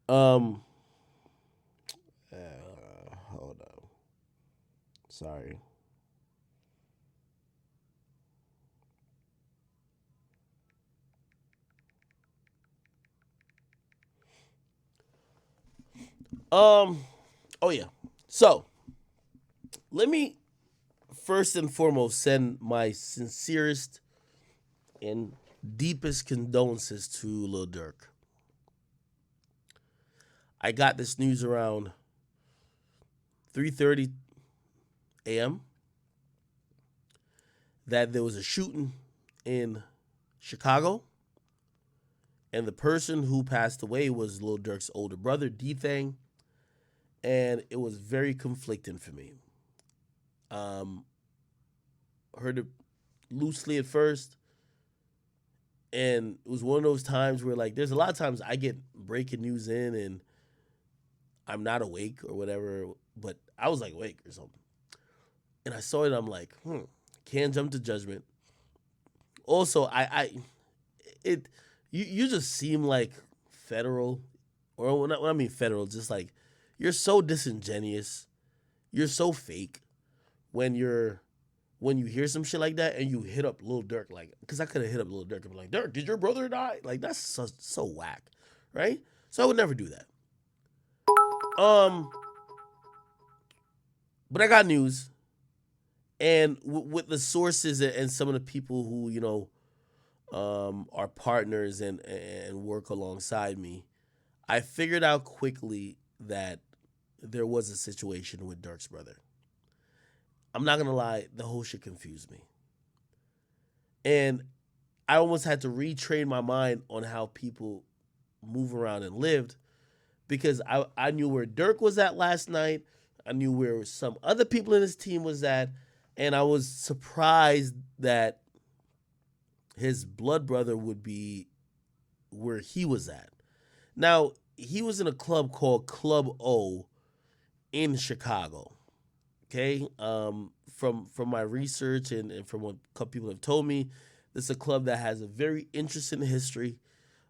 Um, hold on. Sorry. Um, oh yeah. So let me first and foremost send my sincerest and deepest condolences to Lil Durk. I got this news around 3:30 a.m. that there was a shooting in Chicago, and the person who passed away was Lil Durk's older brother, D Thang, and it was very conflicting for me. Um, heard it loosely at first, and it was one of those times where like there's a lot of times I get breaking news in and I'm not awake or whatever, but I was like awake or something, and I saw it. I'm like, can't jump to judgment. Also, it you just seem like federal, or when I mean federal, just like you're so disingenuous, you're so fake when you hear some shit like that and you hit up Lil Durk, like, because I could have hit up Lil Durk and be like, Durk, did your brother die? Like, that's so whack, right? So I would never do that. Um, but I got news, and with the sources and some of the people who are partners and work alongside me, I figured out quickly that there was a situation with Dirk's brother. I'm not gonna lie, the whole shit confused me, and I almost had to retrain my mind on how people move around and lived, because I knew where Dirk was at last night. I knew where some other people in his team was at, and I was surprised that his blood brother would be where he was at. Now, he was in a club called Club O in Chicago. Okay, from my research and from what a couple people have told me, this is a club that has a very interesting history.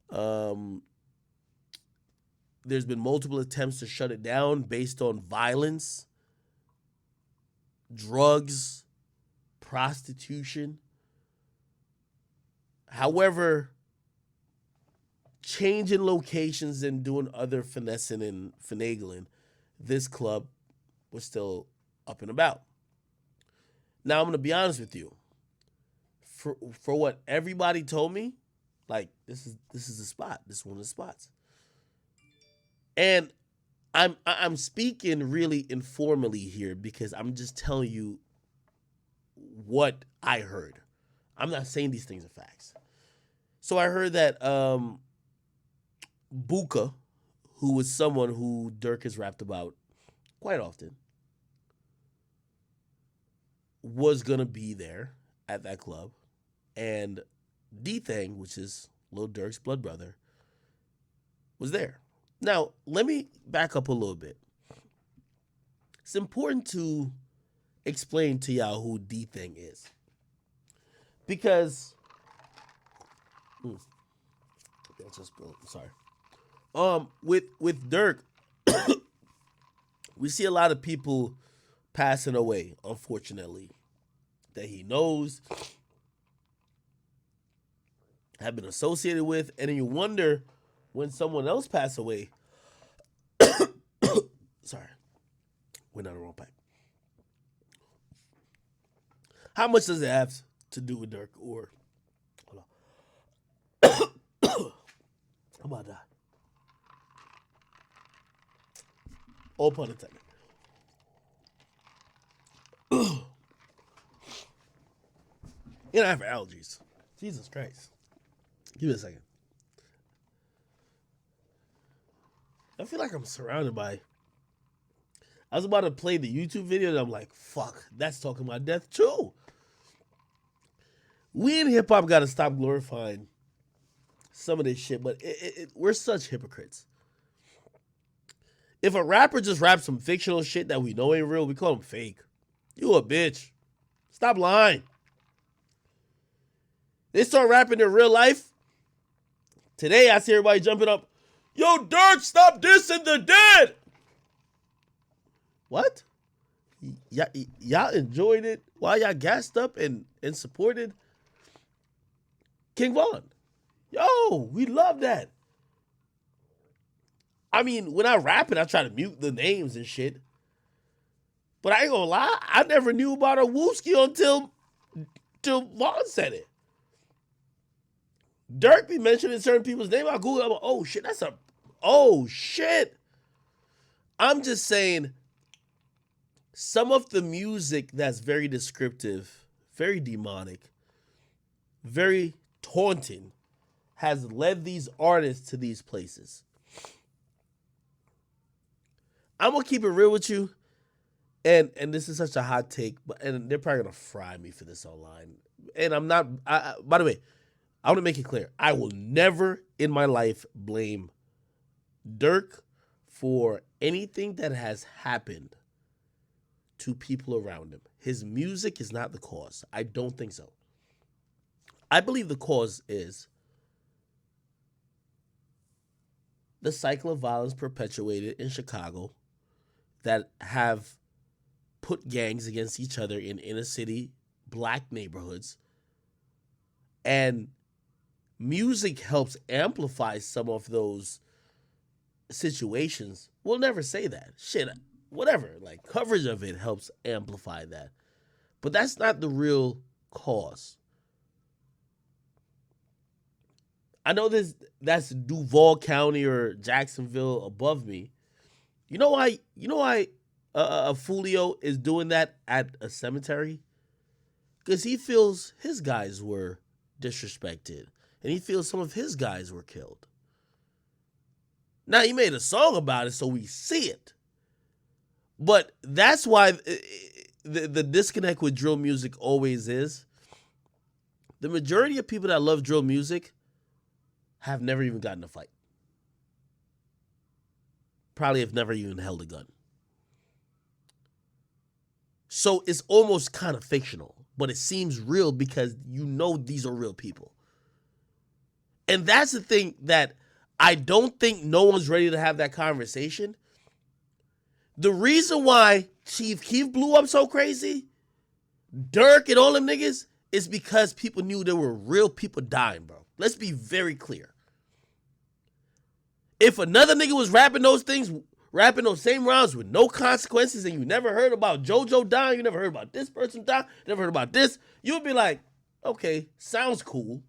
Um, there's been multiple attempts to shut it down based on violence, drugs, prostitution. However, changing locations and doing other finessing and finagling, this club was still up and about. Now I'm gonna be honest with you. For what everybody told me, like this is the spot. This is one of the spots. And I'm speaking really informally here because I'm just telling you what I heard. I'm not saying these things are facts. So I heard that Buka, who was someone who Dirk has rapped about quite often, was gonna be there at that club, and D Thang, which is Lil Durk's blood brother, was there. Now, let me back up a little bit. It's important to explain to y'all who D Thang is, because that's just sorry. With Dirk, we see a lot of people passing away, unfortunately, that he knows, have been associated with, and then you wonder when someone else pass away. Sorry, went down the wrong pipe. How much does it have to do with Dirk? Or hold on, I'm about to die. All pun intended. And I have allergies. Jesus Christ. Give me a second. I feel like I'm surrounded by. I was about to play the YouTube video and I'm like, fuck, that's talking about death too. We in hip hop got to stop glorifying some of this shit, but we're such hypocrites. If a rapper just raps some fictional shit that we know ain't real, we call him fake. You a bitch. Stop lying. They start rapping in real life. Today I see everybody jumping up. Yo, Durk, stop dissing the dead. What? Y'all enjoyed it while y'all gassed up and supported King Von. Yo, we love that. I mean, when I rap it, I try to mute the names and shit. But I ain't gonna lie, I never knew about a Wooski until Von said it. Durk be mentioning certain people's name. I Google, I'm like, oh shit, oh shit. I'm just saying, some of the music that's very descriptive, very demonic, very taunting, has led these artists to these places. I'm gonna keep it real with you, and this is such a hot take, and they're probably gonna fry me for this online. And I'm not. By the way, I want to make it clear: I will never in my life blame Durk for anything that has happened to people around him. His music is not the cause. I don't think so. I believe the cause is the cycle of violence perpetuated in Chicago that have put gangs against each other in inner city black neighborhoods. And music helps amplify some of those situations. We'll never say that. Shit, whatever. Like, coverage of it helps amplify that. But that's not the real cause. I know that's Duval County or Jacksonville above me. You know why Fulio is doing that at a cemetery? Because he feels his guys were disrespected. And he feels some of his guys were killed. Now, he made a song about it, so we see it. But that's why the disconnect with drill music always is. The majority of people that love drill music have never even gotten a fight. Probably have never even held a gun. So it's almost kind of fictional, but it seems real because you know these are real people. And that's the thing that I don't think no one's ready to have that conversation. The reason why Chief Keef blew up so crazy, Durk and all them niggas, is because people knew there were real people dying, bro. Let's be very clear. If another nigga was rapping those things, rapping those same rhymes with no consequences, and you never heard about JoJo dying, you never heard about this person dying, you never heard about this, you would be like, okay, sounds cool.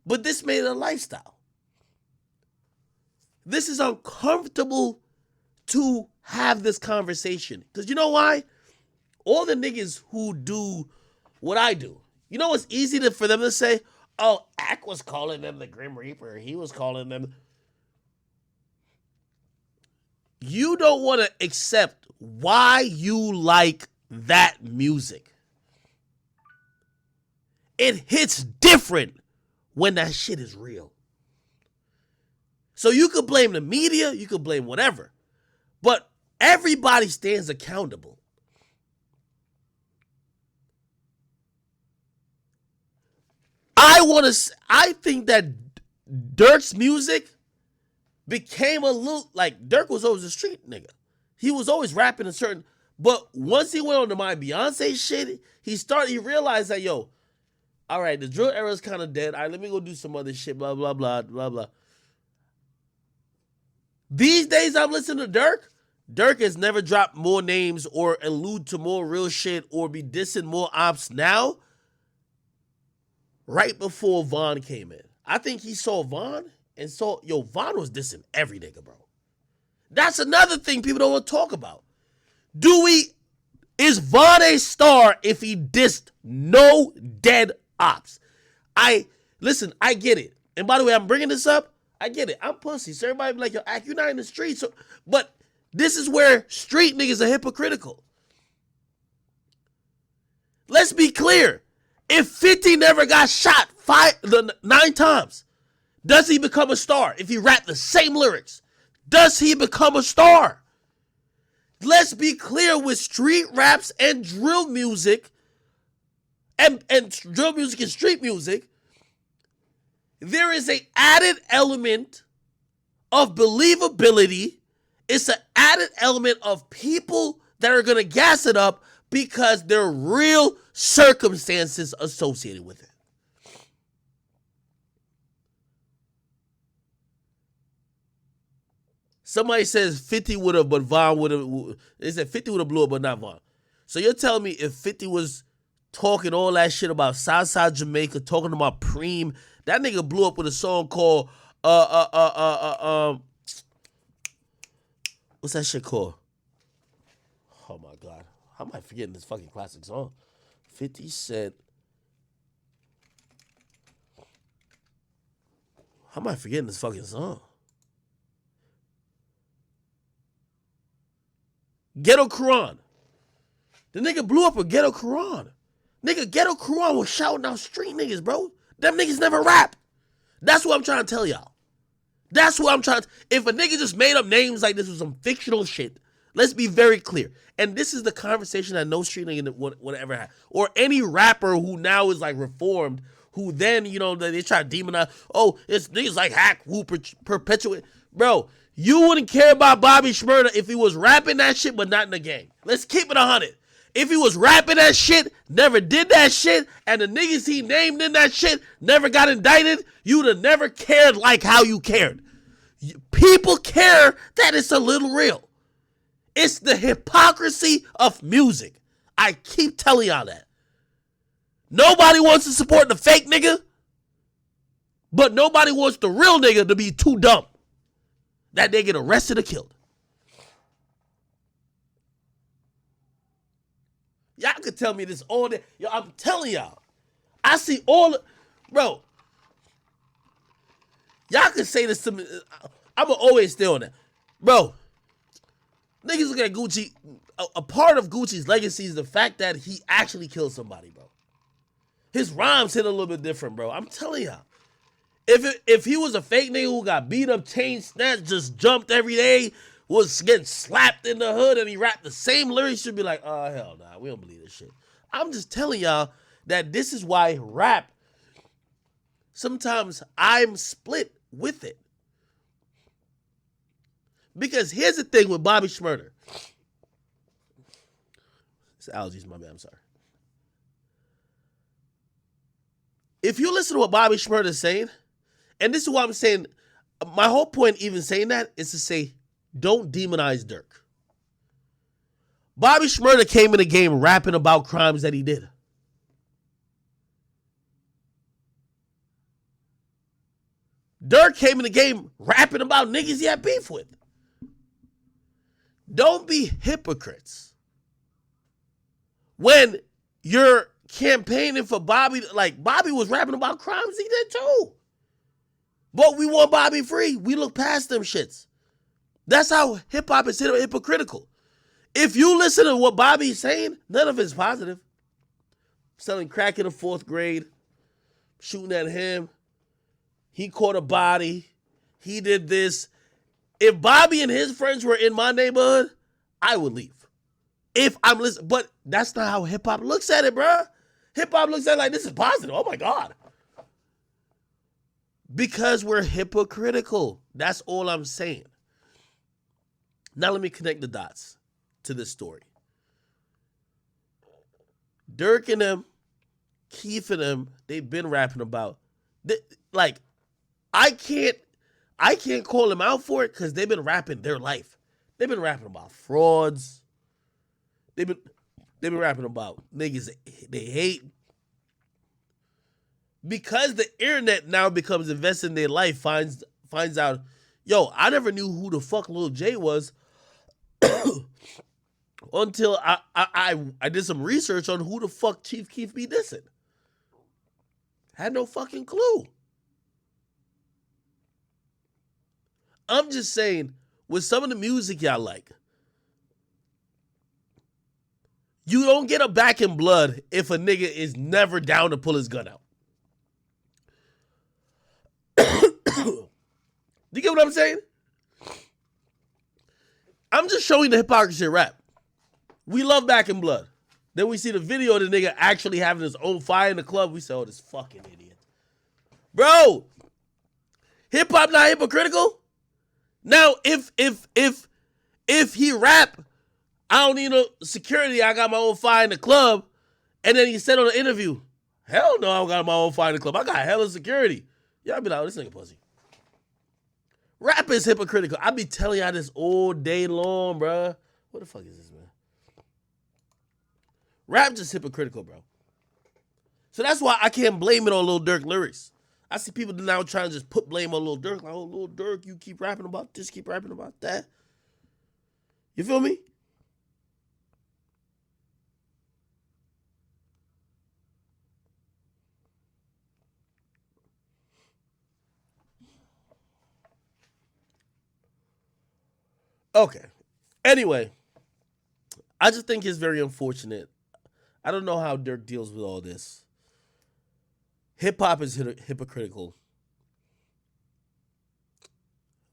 But this made it a lifestyle. This is uncomfortable to have this conversation. Because you know why? All the niggas who do what I do, you know what's easy for them to say? Oh, Ak was calling them the Grim Reaper. He was calling them. You don't want to accept why you like that music. It hits different when that shit is real. So you could blame the media, you could blame whatever, but everybody stands accountable. I think that Durk's music became a little, like, Durk was always a street nigga. He was always rapping a certain, but once he went on to my Beyonce shit, he realized that, yo, all right, the drill era is kind of dead. All right, let me go do some other shit, blah, blah, blah, blah, blah. These days I'm listening to Durk. Durk has never dropped more names or allude to more real shit or be dissing more ops now. Right before Von came in. I think he saw Von and saw, yo, Von was dissing every nigga, bro. That's another thing people don't want to talk about. Is Von a star if he dissed no dead ops? Listen, I get it. And by the way, I'm bringing this up. I get it. I'm pussy. So everybody be like, yo, Ak, you're not in the street. But this is where street niggas are hypocritical. Let's be clear. If 50 never got shot 9 times, does he become a star? If he rapped the same lyrics, does he become a star? Let's be clear with street raps and drill music and drill music and street music. there is an added element of believability. It's an added element of people that are going to gas it up because there are real circumstances associated with it. Somebody says 50 would have, but Von would have. They said 50 would have blew up, but not Von. So you're telling me if 50 was talking all that shit about Southside Jamaica, talking about Preem, that nigga blew up with a song called what's that shit called? Oh my God, how am I forgetting this fucking classic song? 50 Cent. How am I forgetting this fucking song? Ghetto Quran. The nigga blew up a Ghetto Quran. Nigga, Ghetto Quran was shouting out street niggas, bro. Them niggas never rap. That's what I'm trying to tell y'all. That's what I'm trying to... If a nigga just made up names like this was some fictional shit, let's be very clear. And this is the conversation that no street nigga would ever have. Or any rapper who now is like reformed, who then, you know, they try to demonize, oh, it's niggas like Hack, who perpetuate... Bro, you wouldn't care about Bobby Shmurda if he was rapping that shit, but not in the game. Let's keep it 100. If he was rapping that shit, never did that shit, and the niggas he named in that shit never got indicted, you'd have never cared like how you cared. People care that it's a little real. It's the hypocrisy of music. I keep telling y'all that. Nobody wants to support the fake nigga, but nobody wants the real nigga to be too dumb that they get arrested or killed. Y'all could tell me this all day. Yo, I'm telling y'all. I see all... Bro. Y'all could say this to me. I'm going to always stay on that. Bro. Niggas look at Gucci. A part of Gucci's legacy is the fact that he actually killed somebody, bro. His rhymes hit a little bit different, bro. I'm telling y'all. If he was a fake nigga who got beat up, chain snatched, just jumped every day, was getting slapped in the hood, and he rapped the same lyrics, should be like, oh, hell nah, we don't believe this shit. I'm just telling y'all that this is why rap, sometimes I'm split with it. Because here's the thing with Bobby Shmurda. It's allergies, my man, I'm sorry. If you listen to what Bobby Shmurda is saying, and this is what I'm saying, my whole point even saying that is to say, don't demonize Durk. Bobby Shmurda came in the game rapping about crimes that he did. Durk came in the game rapping about niggas he had beef with. Don't be hypocrites. When you're campaigning for Bobby, like Bobby was rapping about crimes he did too. But we want Bobby free. We look past them shits. That's how hip-hop is hypocritical. If you listen to what Bobby's saying, none of it's positive. Selling crack in the 4th grade, shooting at him. He caught a body. He did this. If Bobby and his friends were in my neighborhood, I would leave. If I'm listening. But that's not how hip-hop looks at it, bruh. Hip-hop looks at it like, this is positive. Oh, my God. Because we're hypocritical. That's all I'm saying. Now let me connect the dots to this story. Durk and them, Keith and them, they've been rapping about, I can't call them out for it because they've been rapping their life. They've been rapping about frauds. They've been rapping about niggas they hate. Because the internet now becomes invested in their life, finds out, yo, I never knew who the fuck Lil J was until I did some research on who the fuck Chief Keef be dissing. Had no fucking clue. I'm just saying, with some of the music y'all like, you don't get a back in blood if a nigga is never down to pull his gun out. You get what I'm saying? I'm just showing the hypocrisy of rap. We love Back in Blood. Then we see the video of the nigga actually having his own fire in the club. We say, oh, this fucking idiot. Bro, Hip hop not hypocritical? Now, if he rap, I don't need no security. I got my own fire in the club. And then he said on the interview, hell no, I don't got my own fire in the club. I got hella security. Y'all be like, oh, this nigga pussy. Rap is hypocritical. I be telling y'all this all day long, bruh. What the fuck is this, man? Rap just hypocritical, bro. So that's why I can't blame it on Lil Durk lyrics. I see people now trying to just put blame on Lil Durk. Like, oh, Lil Durk, you keep rapping about this, keep rapping about that. You feel me? Okay. Anyway, I just think it's very unfortunate. I don't know how Durk deals with all this. Hip hop is hypocritical,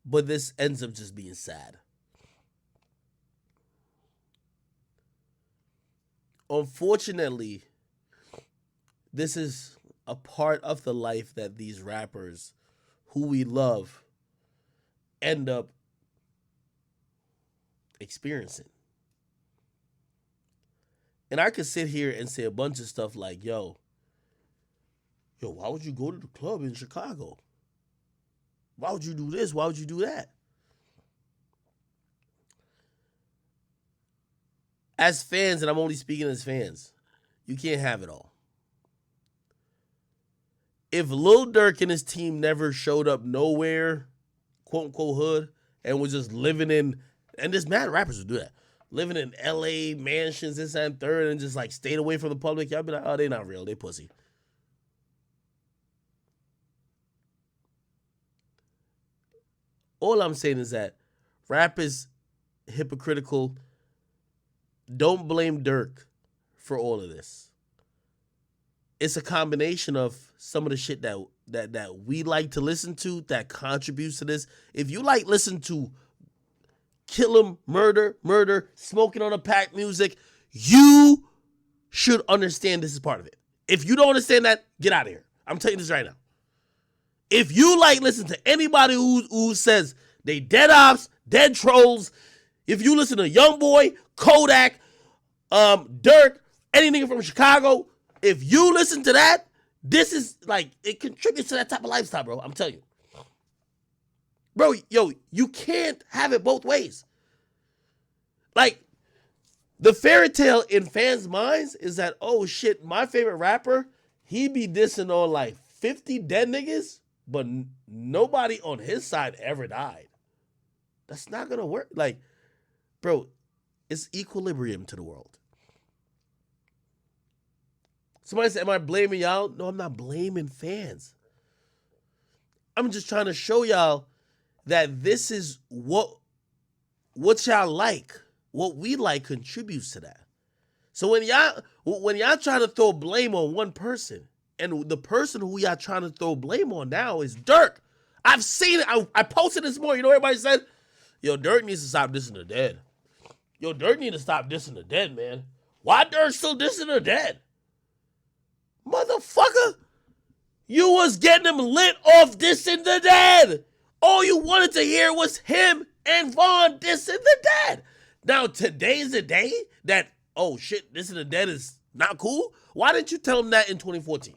but this ends up just being sad. Unfortunately, this is a part of the life that these rappers who we love end up experiencing. And I could sit here and say a bunch of stuff like, yo, why would you go to the club in Chicago? Why would you do this? Why would you do that? As fans, and I'm only speaking as fans, you can't have it all. If Lil Durk and his team never showed up nowhere, quote unquote hood, and was just living in, and there's mad rappers who do that, living in LA mansions, this and third, and just like stayed away from the public, y'all be like, oh, they not real, they pussy. All I'm saying is that rap is hypocritical. Don't blame Durk for all of this. It's a combination of some of the shit that we like to listen to that contributes to this. If you like listen to kill 'em, murder, smoking on a pack music, you should understand this is part of it. If you don't understand that, get out of here. I'm telling you this right now. If you like listen to anybody who says they dead ops, dead trolls, if you listen to Youngboy, Kodak, Durk, any nigga from Chicago, if you listen to that, this is like, it contributes to that type of lifestyle, bro. I'm telling you. Bro, yo, you can't have it both ways. Like, the fairy tale in fans' minds is that, oh shit, my favorite rapper, he be dissing on like 50 dead niggas, but nobody on his side ever died. That's not gonna work. Like, bro, it's equilibrium to the world. Somebody said, am I blaming y'all? No, I'm not blaming fans. I'm just trying to show y'all that this is what y'all like. What we like contributes to that. So when y'all try to throw blame on one person, and the person who y'all trying to throw blame on now is Durk. I've seen it. I posted this morning. You know what everybody said? Yo, Durk needs to stop dissing the dead. Yo, Durk need to stop dissing the dead, man. Why Durk still dissing the dead? Motherfucker, you was getting him lit off dissing the dead. All you wanted to hear was him and Vaughn dissing the dead. Now, today's the day that, oh shit, dissing the dead is not cool. Why didn't you tell him that in 2014?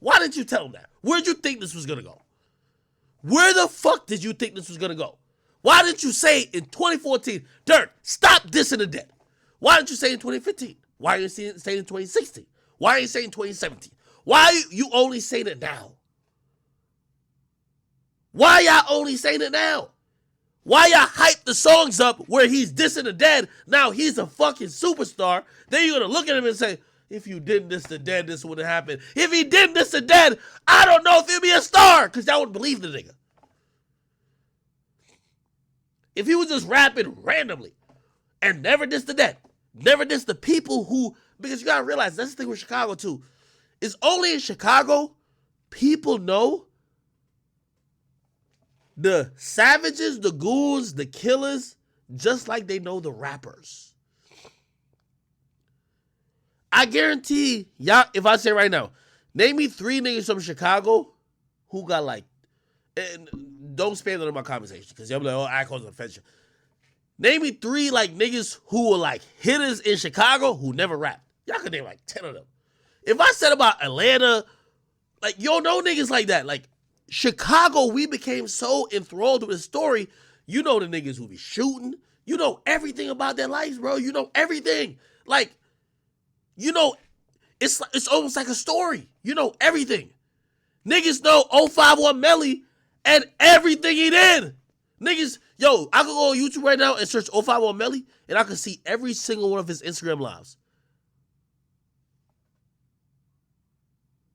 Why didn't you tell him that? Where'd you think this was going to go? Where the fuck did you think this was going to go? Why didn't you say in 2014, Durk, stop dissing the dead? Why didn't you say in 2015? Why are you saying in 2016? Why are you saying 2017? Why are you only saying it now? Why y'all only saying it now? Why y'all hype the songs up where he's dissing the dead? Now he's a fucking superstar. Then you're going to look at him and say, if you didn't diss the dead, this would have happened. If he didn't diss the dead, I don't know if he'd be a star, because y'all would believe the nigga. If he was just rapping randomly and never dissed the dead, never dissed the people who, because you got to realize, that's the thing with Chicago too. It's only in Chicago people know the savages, the ghouls, the killers, just like they know the rappers. I guarantee y'all, if I say right now, name me 3 niggas from Chicago who got like And don't spam that in my conversation because y'all be like, oh, I cause offension. Name me 3 like niggas who were like hitters in Chicago who never rapped. Y'all can name like 10 of them. If I said about Atlanta, like, you don't know niggas like that. Like, Chicago, we became so enthralled with the story. You know the niggas who be shooting. You know everything about their lives, bro. You know everything. Like, you know, it's almost like a story. You know everything. Niggas know 051 Melly and everything he did. Niggas, yo, I could go on YouTube right now and search 051 Melly and I could see every single one of his Instagram lives.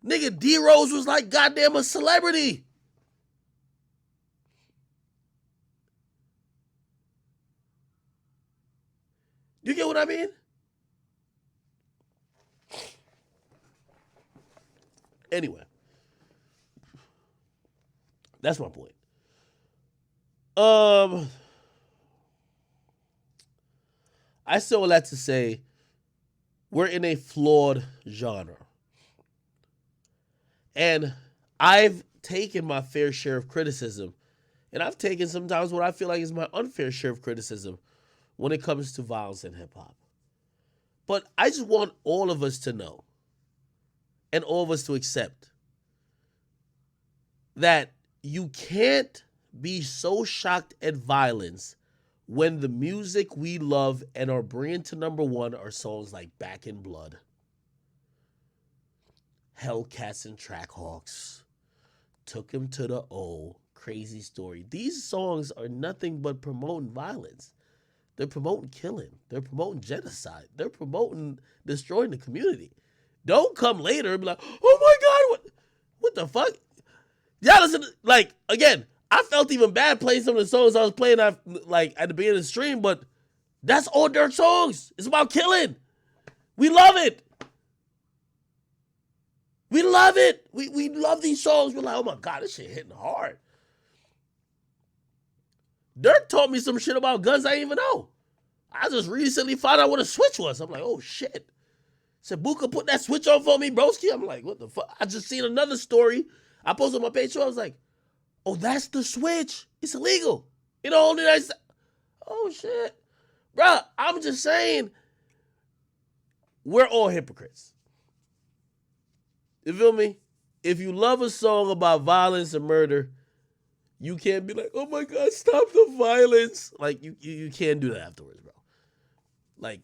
Nigga, D-Rose was like goddamn a celebrity. You get what I mean? Anyway. That's my point. I still would like to say we're in a flawed genre. And I've taken my fair share of criticism, and I've taken sometimes what I feel like is my unfair share of criticism when it comes to violence in hip-hop. But I just want all of us to know, and all of us to accept, that you can't be so shocked at violence when the music we love and are bringing to number 1 are songs like Back in Blood, Hellcats and Trackhawks, Took Him to the O, Crazy Story. These songs are nothing but promoting violence. They're promoting killing. They're promoting genocide. They're promoting destroying the community. Don't come later and be like, oh my God, what the fuck? Y'all listen, like, again, I felt even bad playing some of the songs I was playing at the beginning of the stream, but that's all Durk songs. It's about killing. We love it. We love it. We love these songs. We're like, oh my God, this shit hitting hard. Durk taught me some shit about guns I didn't even know. I just recently found out what a switch was. I'm like, oh shit. Said, Buka, put that switch on for me, broski. I'm like, what the fuck? I just seen another story. I posted on my page, so I was like, oh, that's the switch. It's illegal. You know, only nice. Oh shit. Bruh, I'm just saying, we're all hypocrites. You feel me? If you love a song about violence and murder, you can't be like, oh my God, stop the violence. Like, you can't do that afterwards, bro. Like,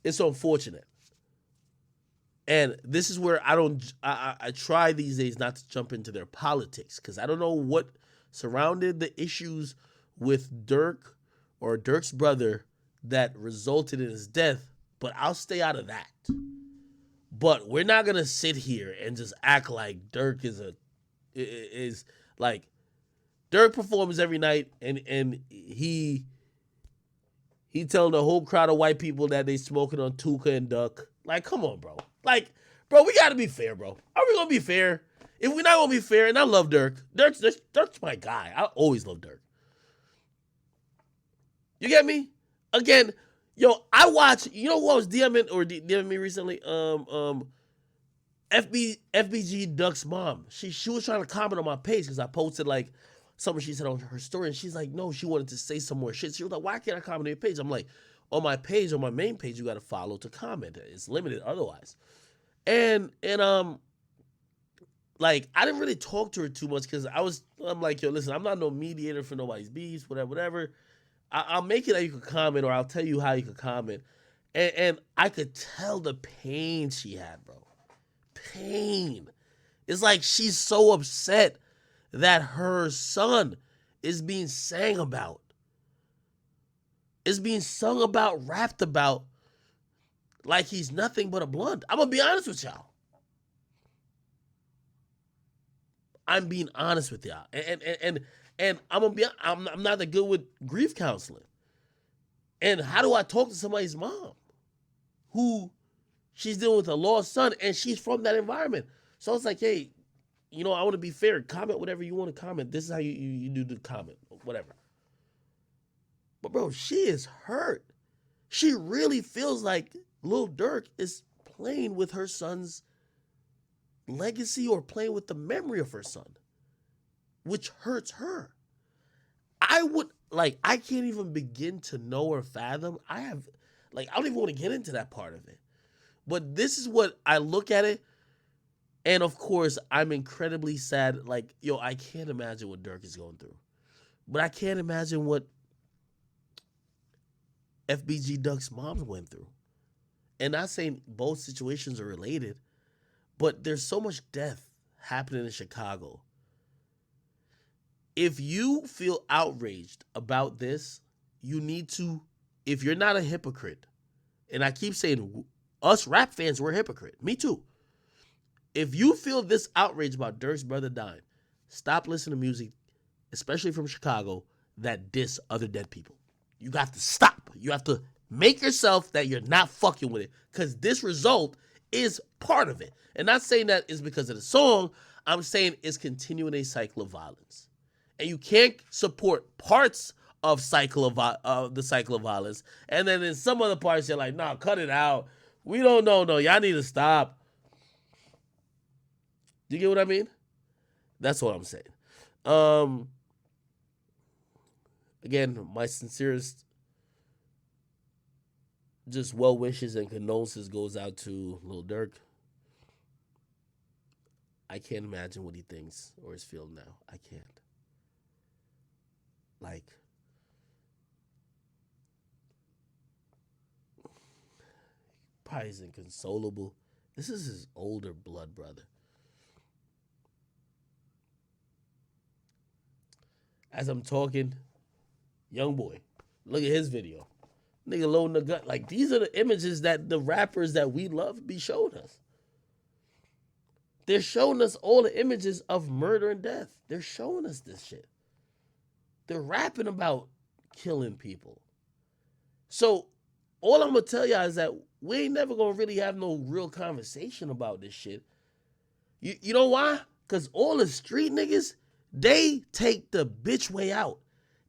it's unfortunate. And this is where I try these days not to jump into their politics, because I don't know what surrounded the issues with Durk or Durk's brother that resulted in his death, but I'll stay out of that. But we're not gonna sit here and just act like Durk is like, Durk performs every night and he telling the whole crowd of white people that they smoking on Tuka and Duck. Like, come on, bro. Like, bro, we gotta be fair, bro. Are we gonna be fair? If we're not gonna be fair, and I love Durk, Durk's my guy. I always love Durk. You get me? Again, yo, I watch. You know who I was DMing me recently? FBG Duck's mom. She was trying to comment on my page because I posted like something she said on her story, and she's like, no, she wanted to say some more shit. She was like, why can't I comment on your page? I'm like, on my page, on my main page, you got to follow to comment. It's limited otherwise. And like, I didn't really talk to her too much because I'm like, yo, listen, I'm not no mediator for nobody's beefs, whatever. I'll make it that you could comment, or I'll tell you how you could comment. And I could tell the pain she had, bro. Pain. It's like she's so upset that her son is being sang about. Is being sung about, rapped about, like he's nothing but a blunt. I'm gonna be honest with y'all. I'm being honest with y'all, and I'm not that good with grief counseling. And how do I talk to somebody's mom, who she's dealing with a lost son, and she's from that environment? So it's like, hey, you know, I want to be fair. Comment whatever you want to comment. This is how you do the comment, whatever. But bro, she is hurt. She really feels like Lil Durk is playing with her son's legacy or playing with the memory of her son. which hurts her. I can't even begin to know or fathom. I don't even want to get into that part of it. But this is what I look at it. And of course, I'm incredibly sad. Like, yo, I can't imagine what Durk is going through. But I can't imagine what FBG Duck's mom went through. And not saying both situations are related, but there's so much death happening in Chicago. If you feel outraged about this, you need to, if you're not a hypocrite, and I keep saying, us rap fans, we're a hypocrite. Me too. If you feel this outrage about Durk's brother dying, stop listening to music, especially from Chicago, that diss other dead people. You got to stop. You have to make yourself that you're not fucking with it, because this result is part of it. And not saying that is because of the song. I'm saying it's continuing a cycle of violence. And you can't support parts of the cycle of violence, and then in some other parts you're like, nah, cut it out. We don't know. No, y'all need to stop. Do you get what I mean? That's what I'm saying. Again, my sincerest just well wishes and condolences goes out to Lil Durk. I can't imagine what he thinks or is feeling now. I can't. Like, probably is inconsolable. This is his older blood brother. As I'm talking, young boy, look at his video. Nigga loading the gun. Like, these are the images that the rappers that we love be showing us. They're showing us all the images of murder and death. They're showing us this shit. They're rapping about killing people. So all I'm going to tell y'all is that we ain't never going to really have no real conversation about this shit. You know why? Because all the street niggas, they take the bitch way out.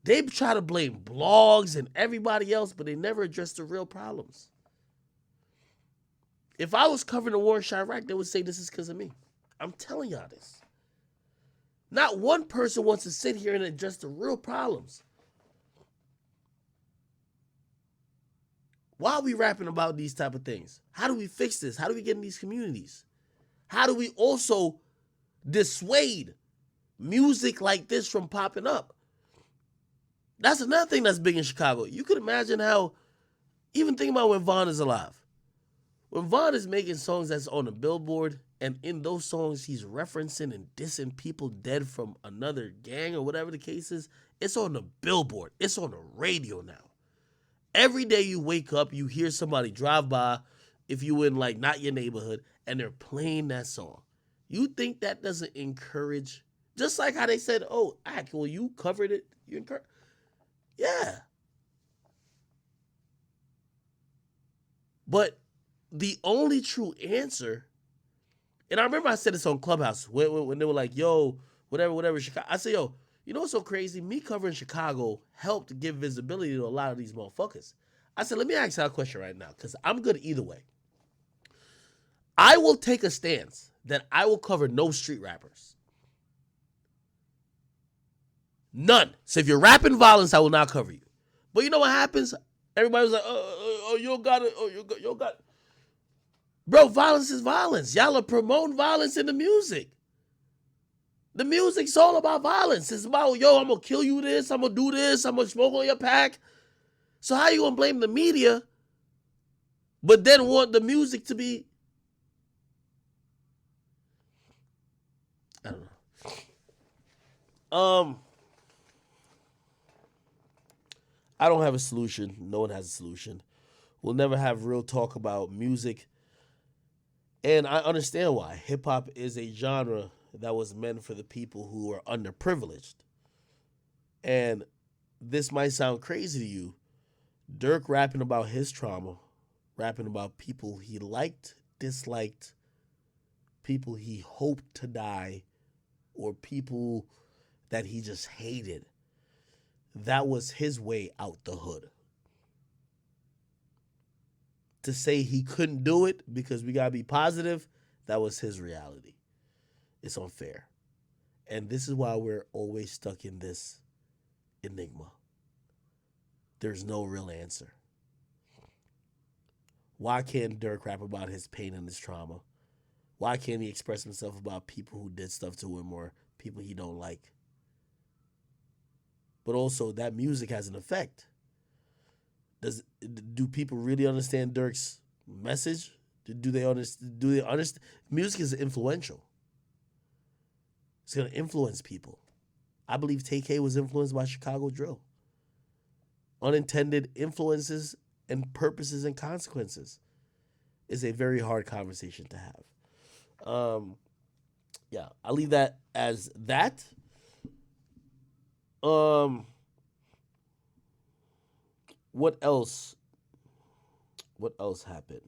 They try to blame blogs and everybody else, but they never address the real problems. If I was covering the war in Chirac, they would say this is because of me. I'm telling y'all this. Not one person wants to sit here and address the real problems. Why are we rapping about these type of things? How do we fix this? How do we get in these communities? How do we also dissuade music like this from popping up? That's another thing that's big in Chicago. You could imagine how, even think about when Vaughn is alive. When Vaughn is making songs that's on the Billboard, and in those songs he's referencing and dissing people dead from another gang or whatever the case is, it's on the Billboard. It's on the radio now. Every day you wake up, you hear somebody drive by, if you in like not your neighborhood, and they're playing that song. You think that doesn't encourage, just like how they said, oh, well, you covered it, you encourage. Yeah. But the only true answer, and I remember I said this on Clubhouse when they were like, yo, whatever, Chicago. I said, yo, you know what's so crazy? Me covering Chicago helped give visibility to a lot of these motherfuckers. I said, let me ask you a question right now, because I'm good either way. I will take a stance that I will cover no street rappers. None. So if you're rapping violence, I will not cover you. But you know what happens? Everybody was like, oh, you don't got it. Oh, you don't got it. Bro, violence is violence. Y'all are promoting violence in the music. The music's all about violence. It's about, yo, I'm going to kill you this. I'm going to do this. I'm going to smoke on your pack. So how you going to blame the media, but then want the music to be, I don't know. I don't have a solution. No one has a solution. We'll never have real talk about music. And I understand why. Hip-hop is a genre that was meant for the people who are underprivileged. And this might sound crazy to you. Durk rapping about his trauma, rapping about people he liked, disliked, people he hoped to die, or people that he just hated. That was his way out the hood. To say he couldn't do it because we got to be positive, that was his reality. It's unfair. And this is why we're always stuck in this enigma. There's no real answer. Why can't Dirk rap about his pain and his trauma? Why can't he express himself about people who did stuff to him or people he don't like? But also that music has an effect. Do people really understand Dirk's message? Do they understand? Do they understand? Music is influential. It's gonna influence people. I believe TK was influenced by Chicago drill. Unintended influences and purposes and consequences is a very hard conversation to have. Yeah, I'll leave that as that. Um, what else? What else happened?